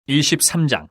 23장.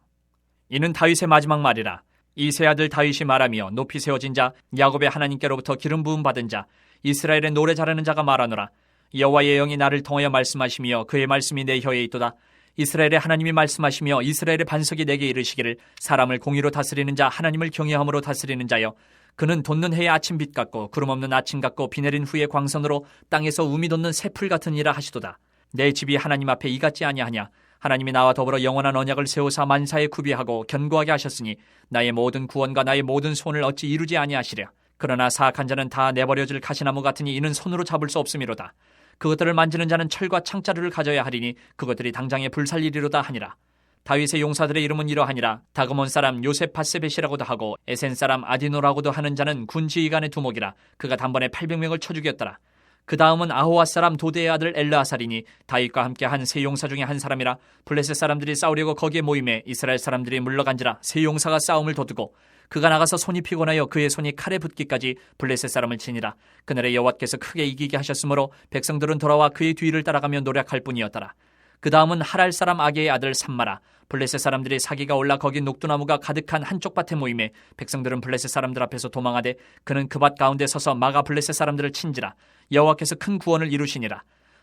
이는 다윗의 마지막 말이라. 이세 아들 다윗이 말하며 높이 세워진 자, 야곱의 하나님께로부터 기름 부음 받은 자, 이스라엘의 노래 잘하는 자가 말하노라. 여호와의 영이 나를 통하여 말씀하시며 그의 말씀이 내 혀에 있도다. 이스라엘의 하나님이 말씀하시며 이스라엘의 반석이 내게 이르시기를, 사람을 공의로 다스리는 자, 하나님을 경외함으로 다스리는 자여, 그는 돋는 해의 아침빛 같고 구름 없는 아침 같고 비 내린 후의 광선으로 땅에서 우미 돋는 새풀 같은 이라 하시도다. 내 집이 하나님 앞에 이같지 아니하냐. 하나님이 나와 더불어 영원한 언약을 세우사 만사에 구비하고 견고하게 하셨으니 나의 모든 구원과 나의 모든 소원을 어찌 이루지 아니하시랴. 그러나 사악한 자는 다 내버려질 가시나무 같으니 이는 손으로 잡을 수 없음이로다. 그것들을 만지는 자는 철과 창자루를 가져야 하리니 그것들이 당장에 불살리리로다 하니라. 다윗의 용사들의 이름은 이러하니라. 다그몬 사람 요셉바세벳이라고도 하고 에센 사람 아디노라고도 하는 자는 군 지휘관의 두목이라. 그가 단번에 800명을 쳐 죽였더라. 그 다음은 아호와 사람 도대의 아들 엘르아살이니 다윗과 함께 한 세 용사 중에 한 사람이라. 블레셋 사람들이 싸우려고 거기에 모임에 이스라엘 사람들이 물러간지라. 세 용사가 싸움을 도두고 그가 나가서 손이 피곤하여 그의 손이 칼에 붙기까지 블레셋 사람을 치니라. 그날에 여호와께서 크게 이기게 하셨으므로 백성들은 돌아와 그의 뒤를 따라가며 노력할 뿐이었더라. 그 다음은 하랄 사람 아게의 아들 삼마라. 블레셋 사람들이 사기가 올라 거기 녹두나무가 가득한 한쪽 밭에 모임에 백성들은 블레셋 사람들 앞에서 도망하되 그는 그 밭 가운데 서서 마가 블레셋 사람들을 친지라. 여호와께서 큰 구원을 이루시니라.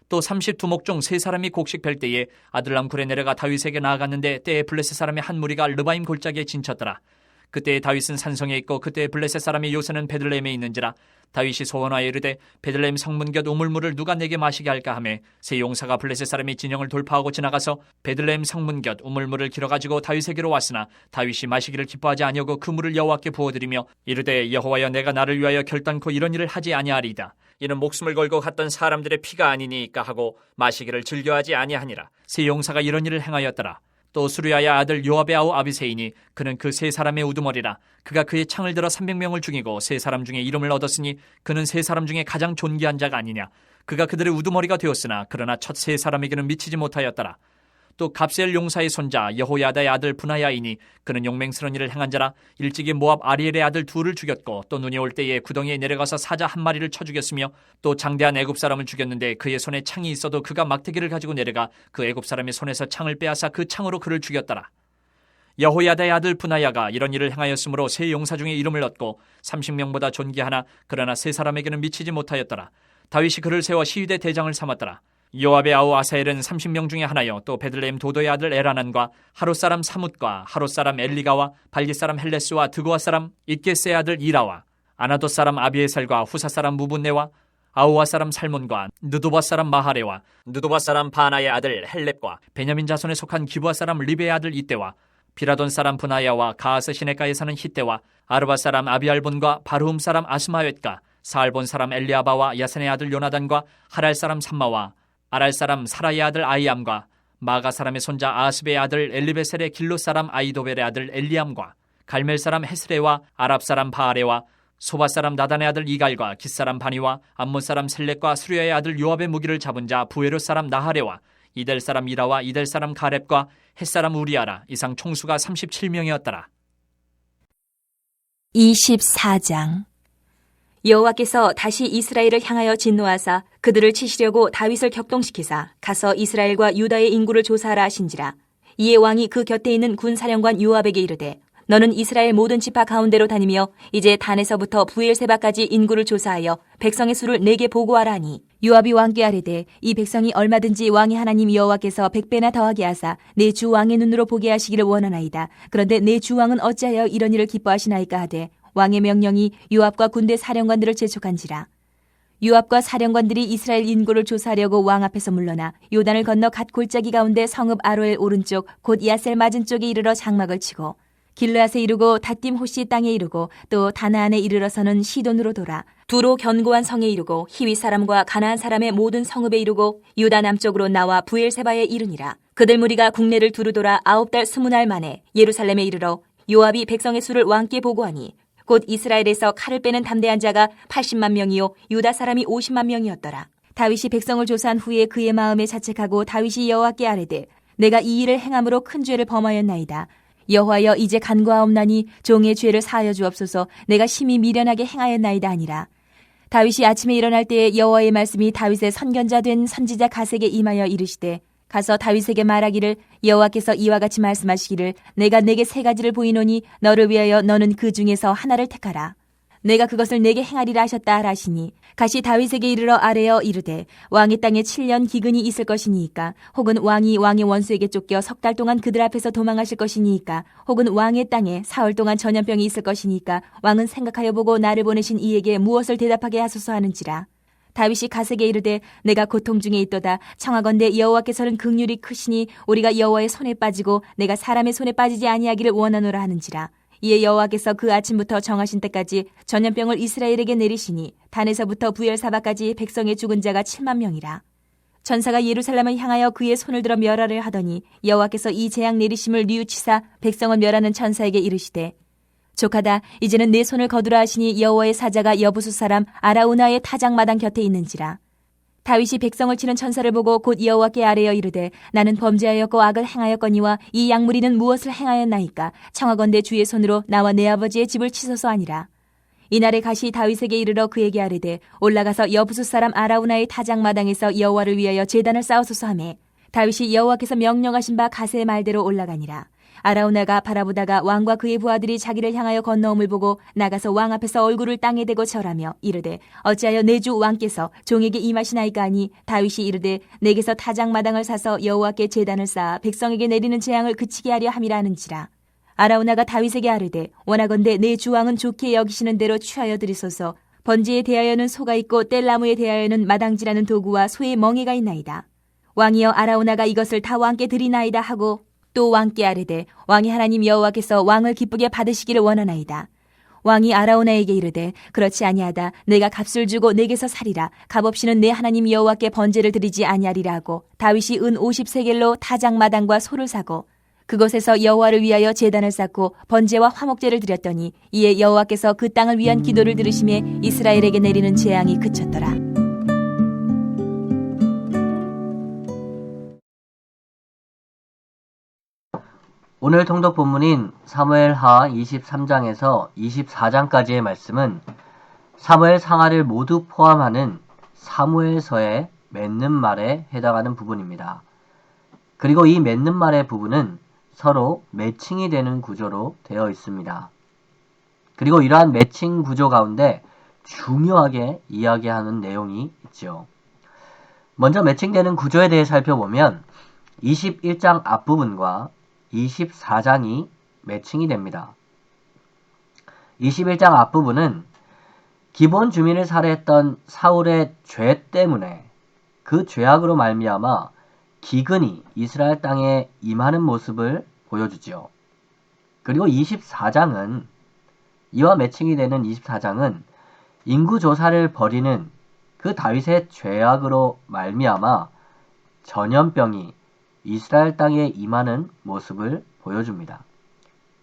또 30두목 중 세 사람이 곡식 벨 때에 아들람 굴에 내려가 다윗에게 나아갔는데 때에 블레셋 사람의 한 무리가 르바임 골짜기에 진쳤더라. 그때에 다윗은 산성에 있고 그때에 블레셋 사람의 요새는 베들레헴에 있는지라. 다윗이 소원하여 이르되 베들레헴 성문 곁 우물물을 누가 내게 마시게 할까 하매 세 용사가 블레셋 사람의 진영을 돌파하고 지나가서 베들레헴 성문 곁 우물물을 길어가지고 다윗에게로 왔으나 다윗이 마시기를 기뻐하지 아니하고 그 물을 여호와께 부어드리며 이르되 여호와여, 내가 나를 위하여 결단코 이런 일을 하지 아니하리이다. 이는 목숨을 걸고 갔던 사람들의 피가 아니니까 하고 마시기를 즐겨하지 아니하니라. 세 용사가 이런 일을 행하였더라. 또 수르야의 아들 요압의 아우 아비새이니 그는 그 세 사람의 우두머리라. 그가 그의 창을 들어 300명을 죽이고 세 사람 중에 이름을 얻었으니 그는 세 사람 중에 가장 존귀한 자가 아니냐. 그가 그들의 우두머리가 되었으나 그러나 첫 세 사람에게는 미치지 못하였더라. 또 갑셀 용사의 손자 여호야다의 아들 분하야이니 그는 용맹스러운 일을 행한 자라. 일찍이 모압 아리엘의 아들 둘을 죽였고 또 눈이 올 때에 구덩이에 내려가서 사자 한 마리를 쳐 죽였으며 또 장대한 애굽 사람을 죽였는데 그의 손에 창이 있어도 그가 막대기를 가지고 내려가 그 애굽 사람의 손에서 창을 빼앗아 그 창으로 그를 죽였더라. 여호야다의 아들 분하야가 이런 일을 행하였으므로 세 용사 중에 이름을 얻고 30명보다 존귀하나 그러나 세 사람에게는 미치지 못하였더라. 다윗이 그를 세워 시위대 대장을 삼았더라. 요압의 아우 아사엘은 30명 중에 하나요. 또 베들레헴 도도의 아들 에라난과 하롯 사람 사뭇과 하롯 사람 엘리가와 발기 사람 헬레스와 드고아 사람 잇게스의 아들 이라와 아나돗 사람 아비에살과 후사 사람 무분네와 아우와 사람 살몬과 느도바 사람 마하레와 느도바 사람 바나의 아들 헬렙과 베냐민 자손에 속한 기브아 사람 리베의 아들 이때와 비라돈 사람 분하야와 가하스 시내가에 사는 히때와 아르바 사람 아비알본과 바르훔 사람 아스마웻과 사알본 사람 엘리아바와 야산의 아들 요나단과 하랄 사람 삼마와 아랄 사람 사라의 아들 아이암과 마가 사람의 손자 아스베의 아들 엘리베셀의 길로 사람 아이도벨의 아들 엘리암과 갈멜 사람 헤스레와 아랍 사람 바아레와 소바 사람 나단의 아들 이갈과 깃 사람 바니와 암몬 사람 셀렉과 수리아의 아들 요압의 무기를 잡은 자 부에롯 사람 나하레와 이델 사람 이라와 이델 사람 가렙과 헷 사람 우리아라. 이상 총수가 37명이었더라. 24장. 여호와께서 다시 이스라엘을 향하여 진노하사 그들을 치시려고 다윗을 격동시키사 가서 이스라엘과 유다의 인구를 조사하라 하신지라. 이에 왕이 그 곁에 있는 군사령관 요압에게 이르되 너는 이스라엘 모든 지파 가운데로 다니며 이제 단에서부터 부엘세바까지 인구를 조사하여 백성의 수를 내게 보고하라 하니 요압이 왕께 아뢰되 이 백성이 얼마든지 왕의 하나님 여호와께서 100배나 더하게 하사 내 주 왕의 눈으로 보게 하시기를 원하나이다. 그런데 내 주 왕은 어찌하여 이런 일을 기뻐하시나이까 하되 왕의 명령이 요압과 군대 사령관들을 재촉한지라. 요압과 사령관들이 이스라엘 인구를 조사하려고 왕 앞에서 물러나 요단을 건너 갓 골짜기 가운데 성읍 아로엘 오른쪽 곧 야셀 맞은 쪽에 이르러 장막을 치고 길르앗에 이르고 닷딤 호시 땅에 이르고 또 다나안에 이르러서는 시돈으로 돌아 두로 견고한 성에 이르고 히위 사람과 가나안 사람의 모든 성읍에 이르고 유다 남쪽으로 나와 부엘세바에 이르니라. 그들 무리가 국내를 두루 돌아 9달 20날 만에 예루살렘에 이르러 요압이 백성의 수를 왕께 보고하니 곧 이스라엘에서 칼을 빼는 담대한 자가 80만 명이요 유다 사람이 50만 명이었더라. 다윗이 백성을 조사한 후에 그의 마음에 자책하고 다윗이 여호와께 아뢰되 내가 이 일을 행함으로 큰 죄를 범하였나이다. 여호와여, 이제 간구하옵나니 종의 죄를 사하여 주옵소서. 내가 심히 미련하게 행하였나이다 하니라. 다윗이 아침에 일어날 때에 여호와의 말씀이 다윗의 선견자 된 선지자 갓에게 임하여 이르시되 가서 다윗에게 말하기를 여호와께서 이와 같이 말씀하시기를 내가 내게 세 가지를 보이노니 너를 위하여 너는 그 중에서 하나를 택하라. 내가 그것을 내게 행하리라 하셨다 하시니 가시 다윗에게 이르러 아뢰어 이르되 왕의 땅에 7년 기근이 있을 것이니이까 혹은 왕이 왕의 원수에게 쫓겨 석 달 동안 그들 앞에서 도망하실 것이니이까 혹은 왕의 땅에 사흘 동안 전염병이 있을 것이니까 왕은 생각하여 보고 나를 보내신 이에게 무엇을 대답하게 하소서 하는지라. 다윗이 갓에게 이르되 내가 고통 중에 있도다. 청하건대 여호와께서는 긍휼이 크시니 우리가 여호와의 손에 빠지고 내가 사람의 손에 빠지지 아니하기를 원하노라 하는지라. 이에 여호와께서 그 아침부터 정하신 때까지 전염병을 이스라엘에게 내리시니 단에서부터 부엘사바까지 백성의 죽은 자가 7만 명이라. 전사가 예루살렘을 향하여 그의 손을 들어 멸하려 하더니 여호와께서 이 재앙 내리심을 뉘우치사 백성을 멸하는 천사에게 이르시되 족하다. 이제는 내 손을 거두라 하시니 여호와의 사자가 여부수 사람 아라우나의 타작마당 곁에 있는지라. 다윗이 백성을 치는 천사를 보고 곧 여호와께 아뢰어 이르되 나는 범죄하였고 악을 행하였거니와 이 양무리는 무엇을 행하였나이까. 청하건대 주의 손으로 나와 내 아버지의 집을 치소서 하니라. 이날에 가시 다윗에게 이르러 그에게 아뢰되 올라가서 여부수 사람 아라우나의 타작마당에서 여호와를 위하여 제단을 쌓으소서 하매 다윗이 여호와께서 명령하신 바 가세의 말대로 올라가니라. 아라우나가 바라보다가 왕과 그의 부하들이 자기를 향하여 건너옴을 보고 나가서 왕 앞에서 얼굴을 땅에 대고 절하며 이르되 어찌하여 내 주 왕께서 종에게 임하시나이까 하니 다윗이 이르되 내게서 타작마당을 사서 여호와께 제단을 쌓아 백성에게 내리는 재앙을 그치게 하려 함이라 하는지라. 아라우나가 다윗에게 아뢰되 원하건대 내 주 왕은 좋게 여기시는 대로 취하여 드리소서. 번제에 대하여는 소가 있고 뗄나무에 대하여는 마당지라는 도구와 소의 멍에가 있나이다. 왕이여 아라우나가 이것을 다 왕께 드리나이다 하고 또 왕께 아뢰되 왕이 하나님 여호와께서 왕을 기쁘게 받으시기를 원하나이다. 왕이 아라우나에게 이르되 그렇지 아니하다. 내가 값을 주고 내게서 살이라. 값 없이는 내 하나님 여호와께 번제를 드리지 아니하리라 하고 다윗이 은 50세겔로 타작마당과 소를 사고 그곳에서 여호와를 위하여 제단을 쌓고 번제와 화목제를 드렸더니 이에 여호와께서 그 땅을 위한 기도를 들으심에 이스라엘에게 내리는 재앙이 그쳤더라. 오늘 통독 본문인 사무엘하 23장에서 24장까지의 말씀은 사무엘 상하를 모두 포함하는 사무엘서의 맺는 말에 해당하는 부분입니다. 그리고 이 맺는 말의 부분은 서로 매칭이 되는 구조로 되어 있습니다. 그리고 이러한 매칭 구조 가운데 중요하게 이야기하는 내용이 있죠. 먼저 매칭되는 구조에 대해 살펴보면 21장 앞부분과 24장이 매칭이 됩니다. 21장 앞부분은 기본 주민을 살해했던 사울의 죄 때문에 그 죄악으로 말미암아 기근이 이스라엘 땅에 임하는 모습을 보여주죠. 그리고 24장은 이와 매칭이 되는 24장은 인구조사를 벌이는 그 다윗의 죄악으로 말미암아 전염병이 이스라엘 땅에 임하는 모습을 보여줍니다.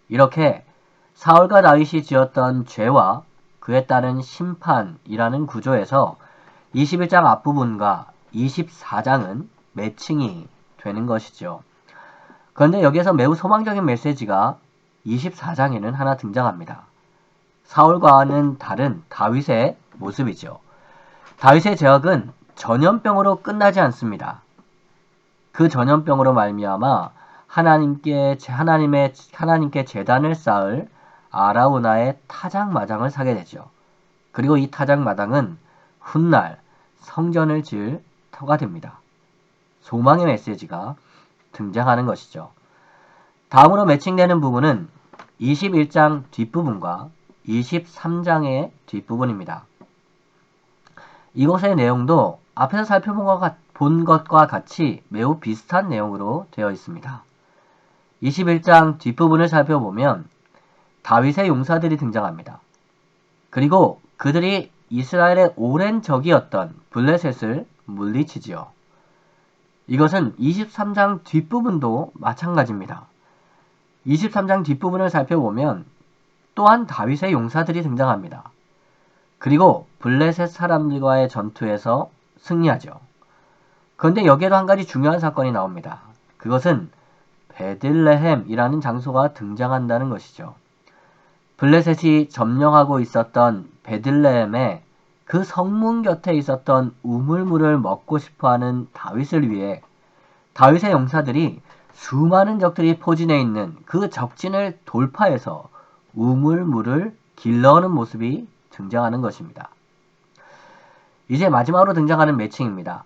이렇게 사울과 다윗이 지었던 죄와 그에 따른 심판이라는 구조에서 21장 앞부분과 24장은 매칭이 되는 것이죠. 그런데 여기에서 매우 소망적인 메시지가 24장에는 하나 등장합니다. 사울과는 다른 다윗의 모습이죠. 다윗의 죄악은 전염병으로 끝나지 않습니다. 그 전염병으로 말미암아 하나님께 제단을 쌓을 아라우나의 타작마당을 사게 되죠. 그리고 이 타작마당은 훗날 성전을 지을 터가 됩니다. 소망의 메시지가 등장하는 것이죠. 다음으로 매칭되는 부분은 21장 뒷부분과 23장의 뒷부분입니다. 이곳의 내용도 앞에서 살펴본 것과 같이 매우 비슷한 내용으로 되어 있습니다. 21장 뒷부분을 살펴보면 다윗의 용사들이 등장합니다. 그리고 그들이 이스라엘의 오랜 적이었던 블레셋을 물리치지요. 이것은 23장 뒷부분도 마찬가지입니다. 23장 뒷부분을 살펴보면 또한 다윗의 용사들이 등장합니다. 그리고 블레셋 사람들과의 전투에서 승리하죠. 그런데 여기에도 한 가지 중요한 사건이 나옵니다. 그것은 베들레헴이라는 장소가 등장한다는 것이죠. 블레셋이 점령하고 있었던 베들레헴에 그 성문 곁에 있었던 우물물을 먹고 싶어하는 다윗을 위해 다윗의 용사들이 수많은 적들이 포진해 있는 그 적진을 돌파해서 우물물을 길러오는 모습이 등장하는 것입니다. 이제 마지막으로 등장하는 매칭입니다.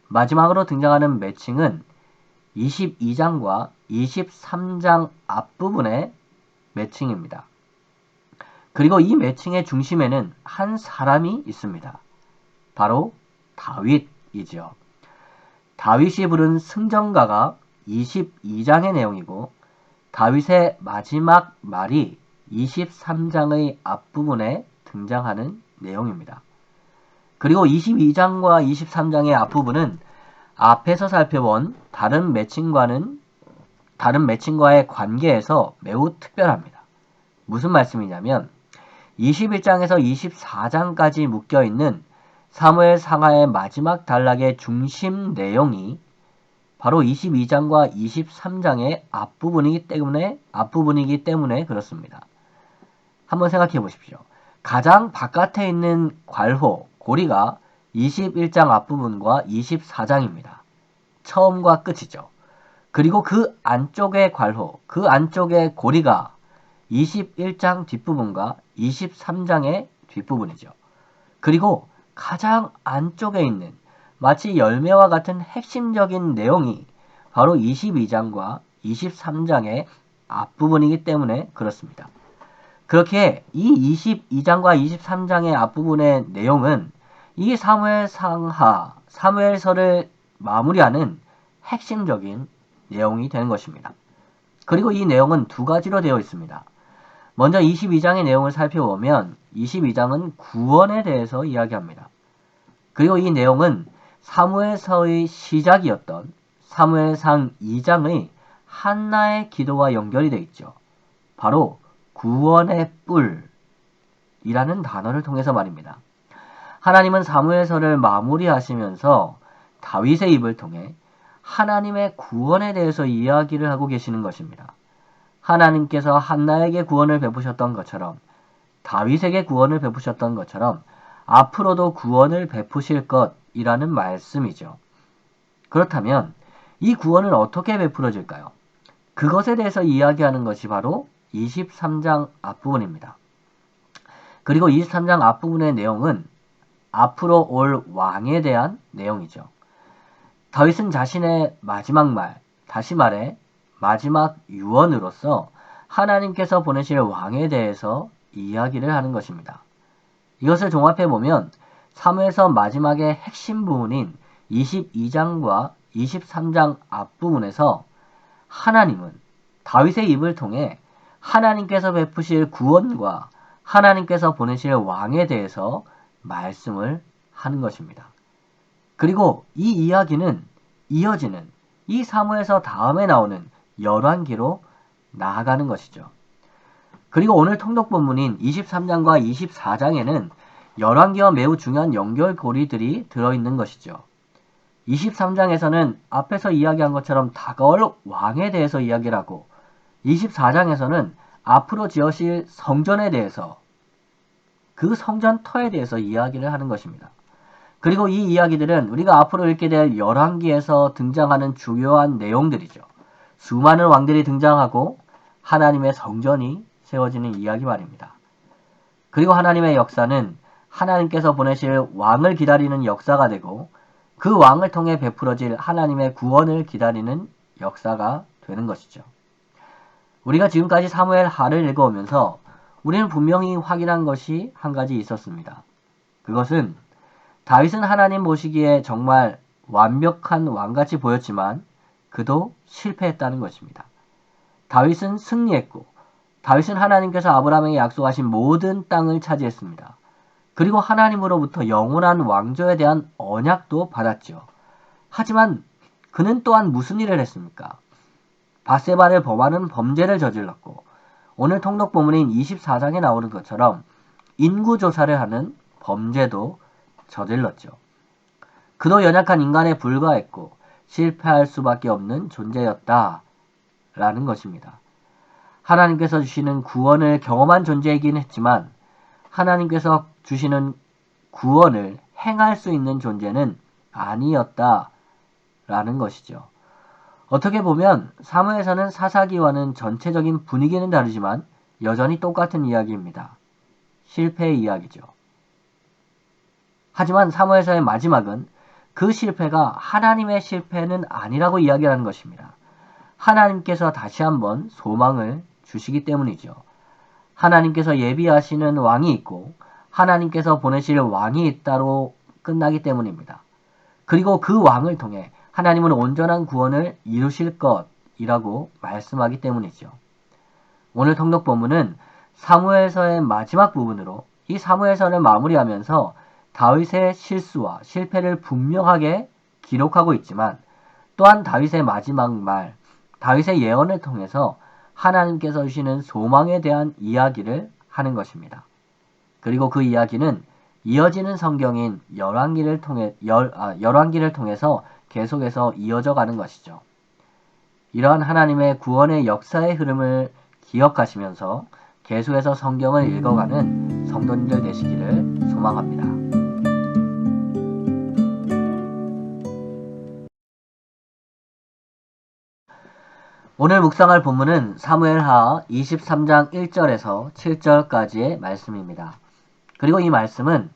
마지막으로 등장하는 매칭은 22장과 23장 앞부분의 매칭입니다. 그리고 이 매칭의 중심에는 한 사람이 있습니다. 바로 다윗이죠. 다윗이 부른 승전가가 22장의 내용이고 다윗의 마지막 말이 23장의 앞부분에 등장하는 내용입니다. 그리고 22장과 23장의 앞부분은 앞에서 살펴본 다른 매칭과의 관계에서 매우 특별합니다. 무슨 말씀이냐면 21장에서 24장까지 묶여있는 사무엘 상하의 마지막 단락의 중심 내용이 바로 22장과 23장의 앞부분이기 때문에 그렇습니다. 한번 생각해 보십시오. 가장 바깥에 있는 괄호, 고리가 21장 앞부분과 24장입니다. 처음과 끝이죠. 그리고 그 안쪽의 괄호, 그 안쪽의 고리가 21장 뒷부분과 23장의 뒷부분이죠. 그리고 가장 안쪽에 있는 마치 열매와 같은 핵심적인 내용이 바로 22장과 23장의 앞부분이기 때문에 그렇습니다. 그렇게 이 22장과 23장의 앞부분의 내용은 이 사무엘서를 마무리하는 핵심적인 내용이 되는 것입니다. 그리고 이 내용은 두 가지로 되어 있습니다. 먼저 22장의 내용을 살펴보면 22장은 구원에 대해서 이야기합니다. 그리고 이 내용은 사무엘서의 시작이었던 사무엘상 2장의 한나의 기도와 연결이 되어 있죠. 바로 구원의 뿔이라는 단어를 통해서 말입니다. 하나님은 사무엘서를 마무리하시면서 다윗의 입을 통해 하나님의 구원에 대해서 이야기를 하고 계시는 것입니다. 하나님께서 한나에게 구원을 베푸셨던 것처럼 다윗에게 구원을 베푸셨던 것처럼 앞으로도 구원을 베푸실 것이라는 말씀이죠. 그렇다면 이 구원은 어떻게 베풀어질까요? 그것에 대해서 이야기하는 것이 바로 23장 앞부분입니다. 그리고 23장 앞부분의 내용은 앞으로 올 왕에 대한 내용이죠. 다윗은 자신의 마지막 말, 다시 말해 마지막 유언으로서 하나님께서 보내실 왕에 대해서 이야기를 하는 것입니다. 이것을 종합해보면 사무엘서 마지막의 핵심 부분인 22장과 23장 앞부분에서 하나님은 다윗의 입을 통해 하나님께서 베푸실 구원과 하나님께서 보내실 왕에 대해서 말씀을 하는 것입니다. 그리고 이 이야기는 이어지는 이 사무엘서 다음에 나오는 열왕기로 나아가는 것이죠. 그리고 오늘 통독 본문인 23장과 24장에는 열왕기와 매우 중요한 연결고리들이 들어있는 것이죠. 23장에서는 앞에서 이야기한 것처럼 다가올 왕에 대해서 이야기를 하고 24장에서는 앞으로 지으실 성전에 대해서 그 성전터에 대해서 이야기를 하는 것입니다. 그리고 이 이야기들은 우리가 앞으로 읽게 될 열왕기에서 등장하는 주요한 내용들이죠. 수많은 왕들이 등장하고 하나님의 성전이 세워지는 이야기 말입니다. 그리고 하나님의 역사는 하나님께서 보내실 왕을 기다리는 역사가 되고 그 왕을 통해 베풀어질 하나님의 구원을 기다리는 역사가 되는 것이죠. 우리가 지금까지 사무엘 하를 읽어오면서 우리는 분명히 확인한 것이 한 가지 있었습니다. 그것은 다윗은 하나님 보시기에 정말 완벽한 왕같이 보였지만 그도 실패했다는 것입니다. 다윗은 승리했고 다윗은 하나님께서 아브라함에게 약속하신 모든 땅을 차지했습니다. 그리고 하나님으로부터 영원한 왕조에 대한 언약도 받았죠. 하지만 그는 또한 무슨 일을 했습니까? 밧세바를 범하는 범죄를 저질렀고 오늘 통독 본문인 24장에 나오는 것처럼 인구조사를 하는 범죄도 저질렀죠. 그도 연약한 인간에 불과했고 실패할 수밖에 없는 존재였다라는 것입니다. 하나님께서 주시는 구원을 경험한 존재이긴 했지만 하나님께서 주시는 구원을 행할 수 있는 존재는 아니었다라는 것이죠. 어떻게 보면 사무엘서는 사사기와는 전체적인 분위기는 다르지만 여전히 똑같은 이야기입니다. 실패의 이야기죠. 하지만 사무엘서의 마지막은 그 실패가 하나님의 실패는 아니라고 이야기하는 것입니다. 하나님께서 다시 한번 소망을 주시기 때문이죠. 하나님께서 예비하시는 왕이 있고 하나님께서 보내실 왕이 있다로 끝나기 때문입니다. 그리고 그 왕을 통해 하나님은 온전한 구원을 이루실 것이라고 말씀하기 때문이죠. 오늘 통독 본문은 사무엘서의 마지막 부분으로 이 사무엘서를 마무리하면서 다윗의 실수와 실패를 분명하게 기록하고 있지만 또한 다윗의 마지막 말, 다윗의 예언을 통해서 하나님께서 주시는 소망에 대한 이야기를 하는 것입니다. 그리고 그 이야기는 이어지는 성경인 열왕기를 통해서 계속해서 이어져 가는 것이죠. 이러한 하나님의 구원의 역사의 흐름을 기억하시면서 계속해서 성경을 읽어가는 성도님들 되시기를 소망합니다. 오늘 묵상할 본문은 사무엘하 23장 1절에서 7절까지의 말씀입니다. 그리고 이 말씀은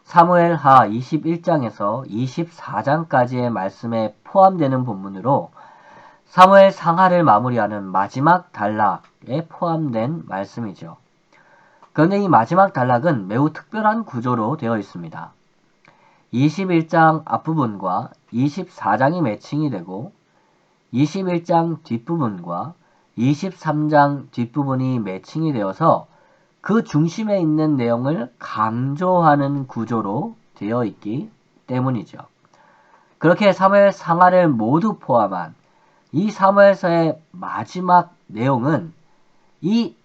사무엘하 21장에서 24장까지의 말씀에 포함되는 본문으로 사무엘 상하를 마무리하는 마지막 단락에 포함된 말씀이죠. 그런데 이 마지막 단락은 매우 특별한 구조로 되어 있습니다. 21장 앞부분과 24장이 매칭이 되고 21장 뒷부분과 23장 뒷부분이 매칭이 되어서 그 중심에 있는 내용을 강조하는 구조로 되어 있기 때문이죠. 그렇게 사무엘 상하를 모두 포함한 이 사무엘서의 마지막 내용은 이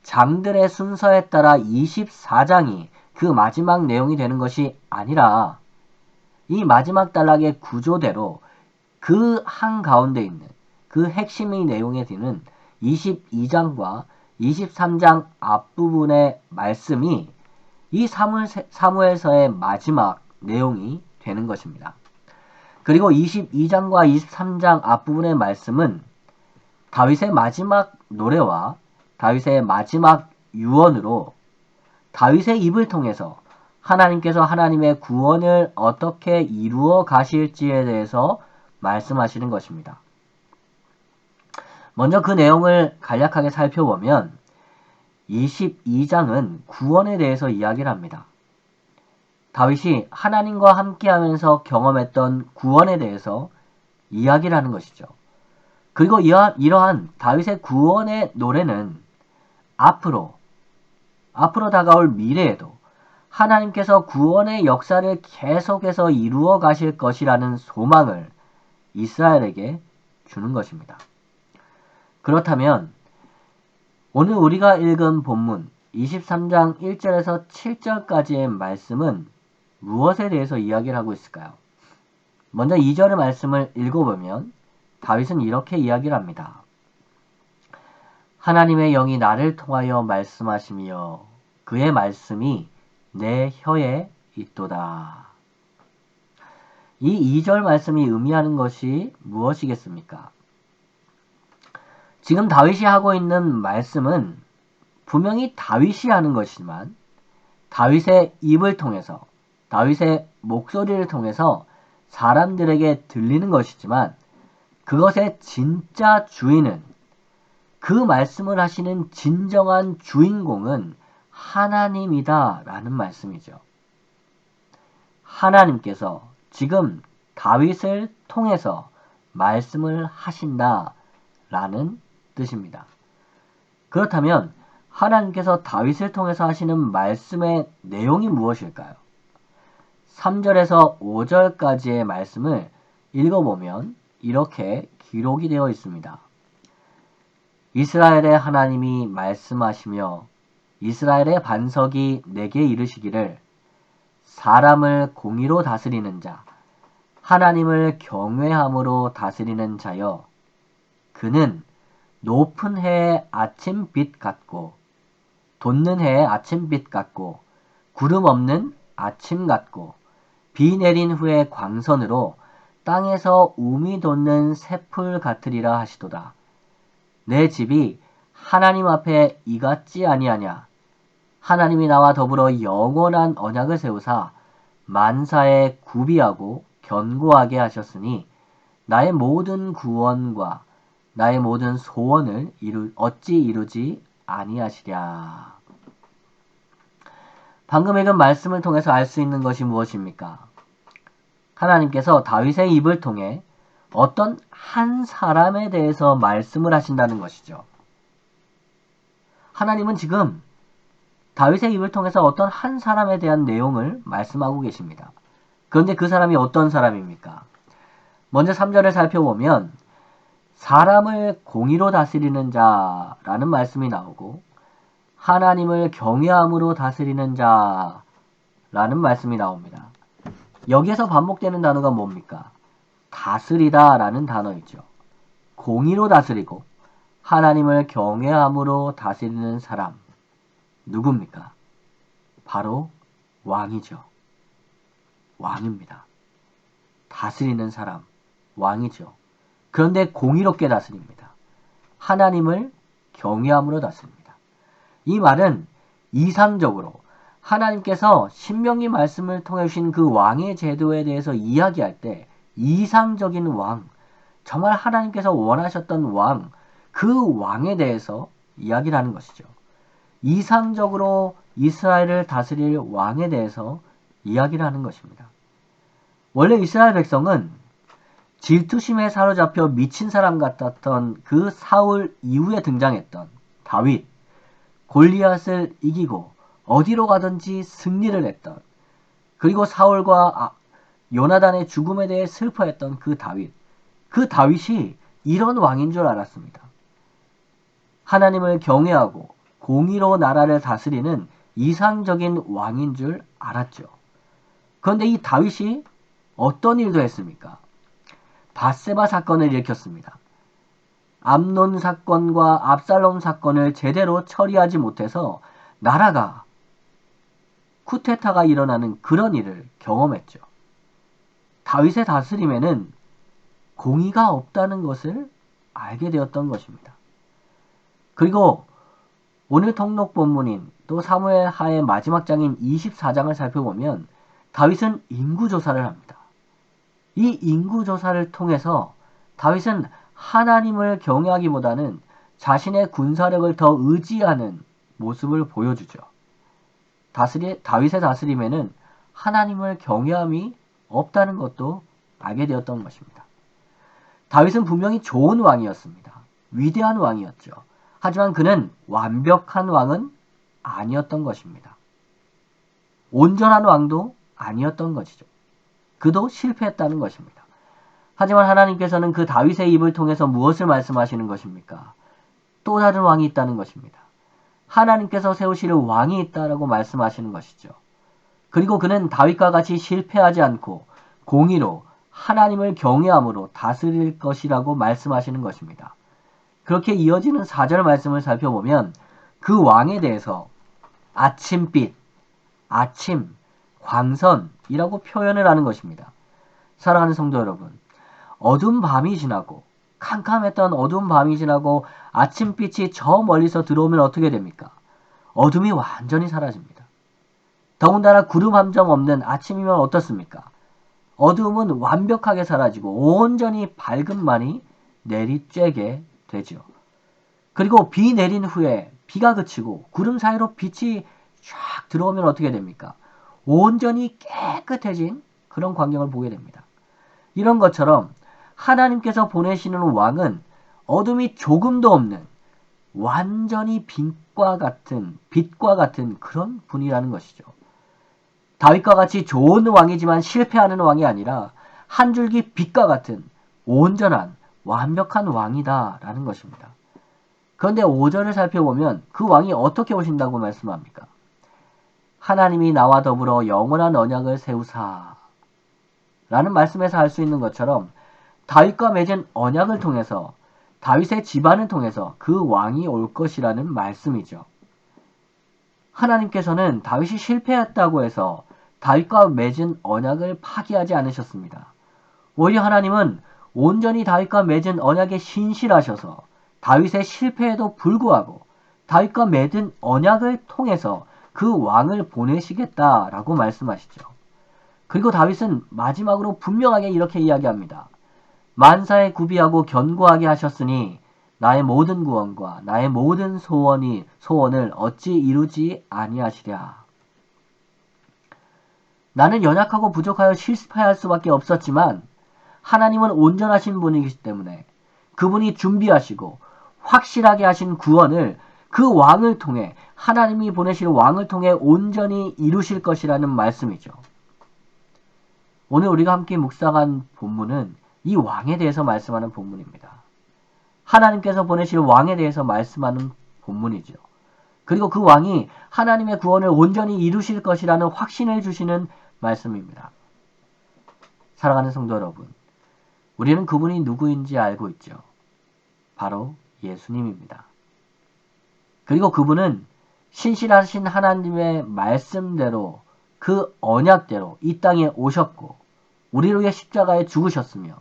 장들의 순서에 따라 24장이 그 마지막 내용이 되는 것이 아니라 이 마지막 단락의 구조대로 그 한가운데 있는 그 핵심의 내용에 드는 22장과 23장 앞부분의 말씀이 이 사무엘서의 마지막 내용이 되는 것입니다. 그리고 22장과 23장 앞부분의 말씀은 다윗의 마지막 노래와 다윗의 마지막 유언으로 다윗의 입을 통해서 하나님께서 하나님의 구원을 어떻게 이루어 가실지에 대해서 말씀하시는 것입니다. 먼저 그 내용을 간략하게 살펴보면 22장은 구원에 대해서 이야기를 합니다. 다윗이 하나님과 함께하면서 경험했던 구원에 대해서 이야기를 하는 것이죠. 그리고 이러한 다윗의 구원의 노래는 앞으로 다가올 미래에도 하나님께서 구원의 역사를 계속해서 이루어 가실 것이라는 소망을 이스라엘에게 주는 것입니다. 그렇다면 오늘 우리가 읽은 본문 23장 1절에서 7절까지의 말씀은 무엇에 대해서 이야기를 하고 있을까요? 먼저 2절의 말씀을 읽어보면 다윗은 이렇게 이야기를 합니다. 하나님의 영이 나를 통하여 말씀하시며 그의 말씀이 내 혀에 있도다. 이 2절 말씀이 의미하는 것이 무엇이겠습니까? 지금 다윗이 하고 있는 말씀은 분명히 다윗이 하는 것이지만 다윗의 입을 통해서 다윗의 목소리를 통해서 사람들에게 들리는 것이지만 그것의 진짜 주인은 그 말씀을 하시는 진정한 주인공은 하나님이다 라는 말씀이죠. 하나님께서 지금 다윗을 통해서 말씀을 하신다 라는 뜻입니다. 그렇다면 하나님께서 다윗을 통해서 하시는 말씀의 내용이 무엇일까요? 3절에서 5절까지의 말씀을 읽어보면 이렇게 기록이 되어 있습니다. 이스라엘의 하나님이 말씀하시며 이스라엘의 반석이 내게 이르시기를 사람을 공의로 다스리는 자, 하나님을 경외함으로 다스리는 자여, 그는 높은 해의 아침빛 같고 돋는 해의 아침빛 같고 구름 없는 아침 같고 비 내린 후의 광선으로 땅에서 우미 돋는 새풀 같으리라 하시도다. 내 집이 하나님 앞에 이같지 아니하냐. 하나님이 나와 더불어 영원한 언약을 세우사 만사에 구비하고 견고하게 하셨으니 나의 모든 구원과 나의 모든 소원을 어찌 이루지 아니하시랴. 방금 읽은 말씀을 통해서 알 수 있는 것이 무엇입니까? 하나님께서 다윗의 입을 통해 어떤 한 사람에 대해서 말씀을 하신다는 것이죠. 하나님은 지금 다윗의 입을 통해서 어떤 한 사람에 대한 내용을 말씀하고 계십니다. 그런데 그 사람이 어떤 사람입니까? 먼저 3절을 살펴보면 사람을 공의로 다스리는 자라는 말씀이 나오고 하나님을 경외함으로 다스리는 자라는 말씀이 나옵니다. 여기에서 반복되는 단어가 뭡니까? 다스리다 라는 단어이죠. 공의로 다스리고 하나님을 경외함으로 다스리는 사람. 누굽니까? 바로 왕이죠. 왕입니다. 다스리는 사람, 왕이죠. 그런데 공의롭게 다스립니다. 하나님을 경외함으로 다스립니다. 이 말은 이상적으로 하나님께서 신명기 말씀을 통해 주신 그 왕의 제도에 대해서 이야기할 때 이상적인 왕, 정말 하나님께서 원하셨던 왕, 그 왕에 대해서 이야기를 하는 것이죠. 이상적으로 이스라엘을 다스릴 왕에 대해서 이야기를 하는 것입니다. 원래 이스라엘 백성은 질투심에 사로잡혀 미친 사람 같았던 그 사울 이후에 등장했던 다윗, 골리앗을 이기고 어디로 가든지 승리를 했던, 그리고 사울과 요나단의 죽음에 대해 슬퍼했던 그 다윗이 이런 왕인 줄 알았습니다. 하나님을 경외하고 공의로 나라를 다스리는 이상적인 왕인 줄 알았죠. 그런데 이 다윗이 어떤 일도 했습니까? 밧세바 사건을 일으켰습니다. 암논 사건과 압살롬 사건을 제대로 처리하지 못해서 나라가 쿠데타가 일어나는 그런 일을 경험했죠. 다윗의 다스림에는 공의가 없다는 것을 알게 되었던 것입니다. 그리고 오늘 통독 본문인 또 사무엘 하의 마지막 장인 24장을 살펴보면 다윗은 인구조사를 합니다. 이 인구조사를 통해서 다윗은 하나님을 경외하기보다는 자신의 군사력을 더 의지하는 모습을 보여주죠. 다윗의 다스림에는 하나님을 경외함이 없다는 것도 알게 되었던 것입니다. 다윗은 분명히 좋은 왕이었습니다. 위대한 왕이었죠. 하지만 그는 완벽한 왕은 아니었던 것입니다. 온전한 왕도 아니었던 것이죠. 그도 실패했다는 것입니다. 하지만 하나님께서는 그 다윗의 입을 통해서 무엇을 말씀하시는 것입니까? 또 다른 왕이 있다는 것입니다. 하나님께서 세우실 왕이 있다라고 말씀하시는 것이죠. 그리고 그는 다윗과 같이 실패하지 않고 공의로 하나님을 경외함으로 다스릴 것이라고 말씀하시는 것입니다. 그렇게 이어지는 4절 말씀을 살펴보면 그 왕에 대해서 아침빛, 아침, 광선이라고 표현을 하는 것입니다. 사랑하는 성도 여러분, 어두운 밤이 지나고 캄캄했던 어두운 밤이 지나고 아침빛이 저 멀리서 들어오면 어떻게 됩니까? 어둠이 완전히 사라집니다. 더군다나 구름 한 점 없는 아침이면 어떻습니까? 어두움은 완벽하게 사라지고 온전히 밝음만이 내리쬐게 되죠. 그리고 비 내린 후에 비가 그치고 구름 사이로 빛이 쫙 들어오면 어떻게 됩니까? 온전히 깨끗해진 그런 광경을 보게 됩니다. 이런 것처럼 하나님께서 보내시는 왕은 어둠이 조금도 없는 완전히 빛과 같은 그런 분이라는 것이죠. 다윗과 같이 좋은 왕이지만 실패하는 왕이 아니라 한 줄기 빛과 같은 온전한 완벽한 왕이다라는 것입니다. 그런데 5절을 살펴보면 그 왕이 어떻게 오신다고 말씀합니까? 하나님이 나와 더불어 영원한 언약을 세우사 라는 말씀에서 알 수 있는 것처럼 다윗과 맺은 언약을 통해서 다윗의 집안을 통해서 그 왕이 올 것이라는 말씀이죠. 하나님께서는 다윗이 실패했다고 해서 다윗과 맺은 언약을 파기하지 않으셨습니다. 오히려 하나님은 온전히 다윗과 맺은 언약에 신실하셔서 다윗의 실패에도 불구하고 다윗과 맺은 언약을 통해서 그 왕을 보내시겠다라고 말씀하시죠. 그리고 다윗은 마지막으로 분명하게 이렇게 이야기합니다. 만사에 구비하고 견고하게 하셨으니 나의 모든 구원과 나의 모든 소원을 어찌 이루지 아니하시랴. 나는 연약하고 부족하여 실패할 수밖에 없었지만 하나님은 온전하신 분이기 때문에 그분이 준비하시고 확실하게 하신 구원을 그 왕을 통해 하나님이 보내실 왕을 통해 온전히 이루실 것이라는 말씀이죠. 오늘 우리가 함께 묵상한 본문은 이 왕에 대해서 말씀하는 본문입니다. 하나님께서 보내실 왕에 대해서 말씀하는 본문이죠. 그리고 그 왕이 하나님의 구원을 온전히 이루실 것이라는 확신을 주시는 말씀입니다. 사랑하는 성도 여러분, 우리는 그분이 누구인지 알고 있죠. 바로 예수님입니다. 그리고 그분은 신실하신 하나님의 말씀대로 그 언약대로 이 땅에 오셨고 우리를 위해 십자가에 죽으셨으며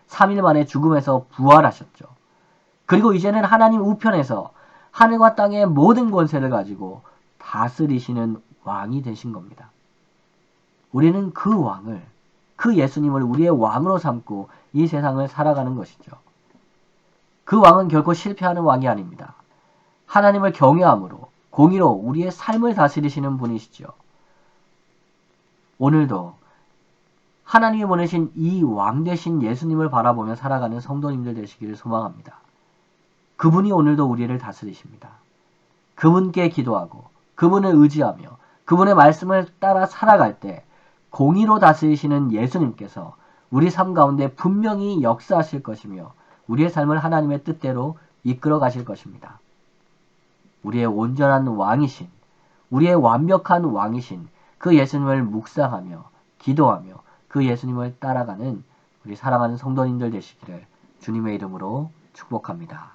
3일 만에 죽음에서 부활하셨죠. 그리고 이제는 하나님 우편에서 하늘과 땅의 모든 권세를 가지고 다스리시는 왕이 되신 겁니다. 우리는 그 왕을, 그 예수님을 우리의 왕으로 삼고 이 세상을 살아가는 것이죠. 그 왕은 결코 실패하는 왕이 아닙니다. 하나님을 경외함으로 공의로 우리의 삶을 다스리시는 분이시죠. 오늘도 하나님이 보내신 이 왕 되신 예수님을 바라보며 살아가는 성도님들 되시기를 소망합니다. 그분이 오늘도 우리를 다스리십니다. 그분께 기도하고 그분을 의지하며 그분의 말씀을 따라 살아갈 때 공의로 다스리시는 예수님께서 우리 삶 가운데 분명히 역사하실 것이며 우리의 삶을 하나님의 뜻대로 이끌어 가실 것입니다. 우리의 온전한 왕이신, 우리의 완벽한 왕이신 그 예수님을 묵상하며 기도하며 그 예수님을 따라가는 우리 사랑하는 성도님들 되시기를 주님의 이름으로 축복합니다.